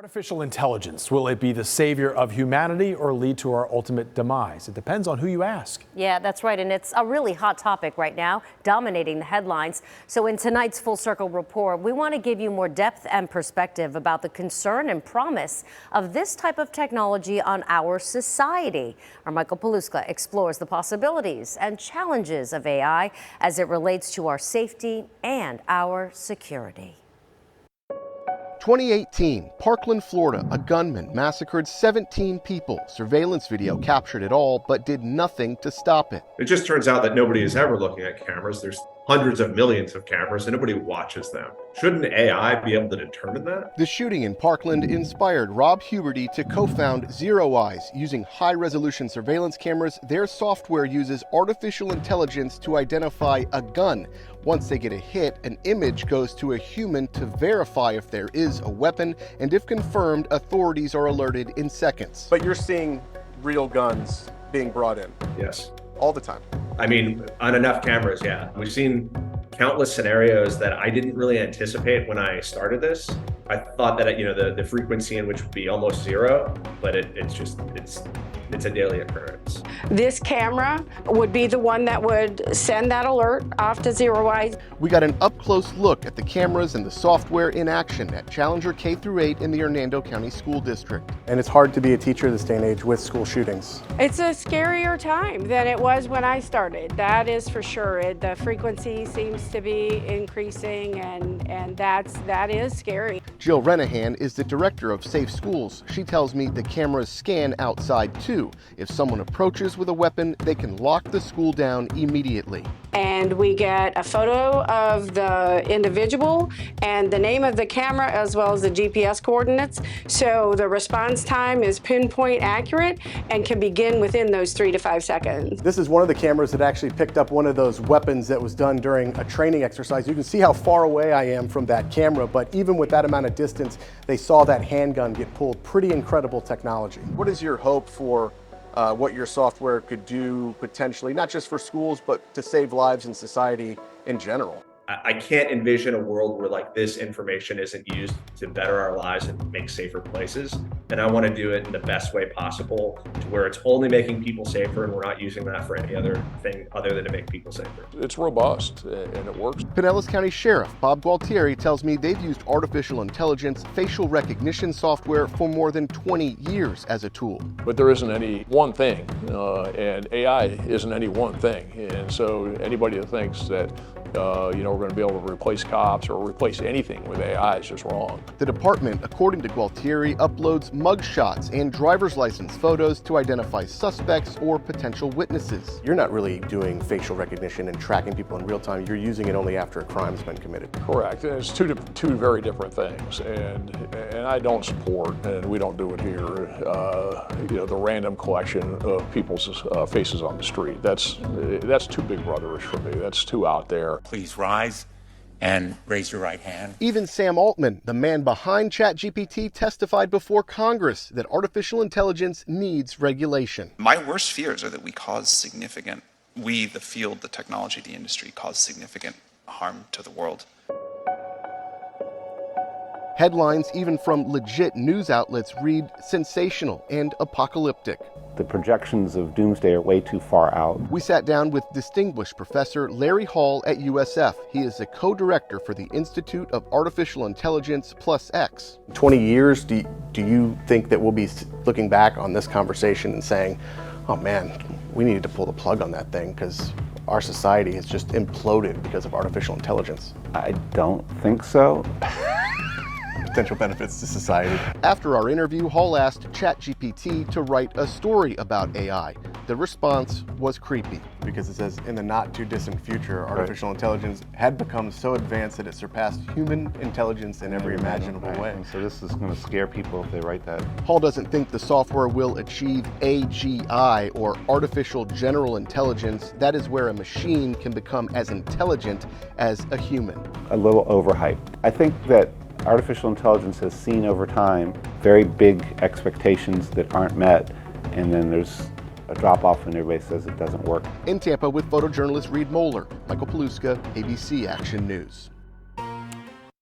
Artificial intelligence, will it be the savior of humanity or lead to our ultimate demise? It depends on who you ask. Yeah, that's right. And it's a really hot topic right now, dominating the headlines. So in tonight's Full Circle report, we want to give you more depth and perspective about the concern and promise of this type of technology on our society. Our Michael Paluska explores the possibilities and challenges of AI as it relates to our safety and our security. 2018, Parkland, Florida, a gunman massacred 17 people. Surveillance video captured it all, but did nothing to stop it. It just turns out that nobody is ever looking at cameras. There's hundreds of millions of cameras and nobody watches them. Shouldn't AI be able to determine that? The shooting in Parkland inspired Rob Huberty to co-found Zero Eyes. Using high-resolution surveillance cameras, their software uses artificial intelligence to identify a gun. Once they get a hit, an image goes to a human to verify if there is a weapon, and if confirmed, authorities are alerted in seconds. But you're seeing real guns being brought in? Yes. All the time? I mean, on enough cameras, yeah. We've seen countless scenarios that I didn't really anticipate when I started this. I thought that, the frequency in which would be almost zero, but it's a daily occurrence. This camera would be the one that would send that alert off to Zero Eyes. We got an up-close look at the cameras and the software in action at Challenger K-8 in the Hernando County School District. And it's hard to be a teacher this day and age with school shootings. It's a scarier time than it was when I started. That is for sure. The frequency seems to be increasing, and that is scary. Jill Renahan is the director of Safe Schools. She tells me the cameras scan outside too. If someone approaches with a weapon, they can lock the school down immediately. And we get a photo of the individual and the name of the camera as well as the GPS coordinates. So the response time is pinpoint accurate and can begin within those 3 to 5 seconds. This is one of the cameras that actually picked up one of those weapons that was done during a training exercise. You can see how far away I am from that camera, but even with that amount of distance, they saw that handgun get pulled. Pretty incredible technology. What is your hope for what your software could do potentially, not just for schools, but to save lives in society in general? I can't envision a world where this information isn't used to better our lives and make safer places. And I want to do it in the best way possible to where it's only making people safer and we're not using that for any other thing other than to make people safer. It's robust and it works. Pinellas County Sheriff Bob Gualtieri tells me they've used artificial intelligence facial recognition software for more than 20 years as a tool. But there isn't any one thing, and AI isn't any one thing. And so anybody that thinks that we're going to be able to replace cops or replace anything with AI is just wrong. The department, according to Gualtieri, uploads mugshots and driver's license photos to identify suspects or potential witnesses. You're not really doing facial recognition and tracking people in real time. You're using it only after a crime's been committed. Correct. And it's two very different things. And I don't support, and we don't do it here, the random collection of people's faces on the street. That's too big brotherish for me. That's too out there. Please rise and raise your right hand. Even Sam Altman, the man behind ChatGPT, testified before Congress that artificial intelligence needs regulation. My worst fears are that we, the field, the technology, the industry, cause significant harm to the world. Headlines, even from legit news outlets, read sensational and apocalyptic. The projections of doomsday are way too far out. We sat down with distinguished Professor Larry Hall at USF. He is the co-director for the Institute of Artificial Intelligence Plus X. 20 years, do you think that we'll be looking back on this conversation and saying, oh man, we needed to pull the plug on that thing because our society has just imploded because of artificial intelligence? I don't think so. Potential benefits to society. After our interview, Hall asked ChatGPT to write a story about AI. The response was creepy. Because it says in the not too distant future, artificial intelligence had become so advanced that it surpassed human intelligence in every imaginable way. And so this is going to scare people if they write that. Hall doesn't think the software will achieve AGI, or artificial general intelligence. That is where a machine can become as intelligent as a human. A little overhyped. I think that artificial intelligence has seen over time very big expectations that aren't met, and then there's a drop-off when everybody says it doesn't work. In Tampa with photojournalist Reed Moeller, Michael Paluska, ABC Action News.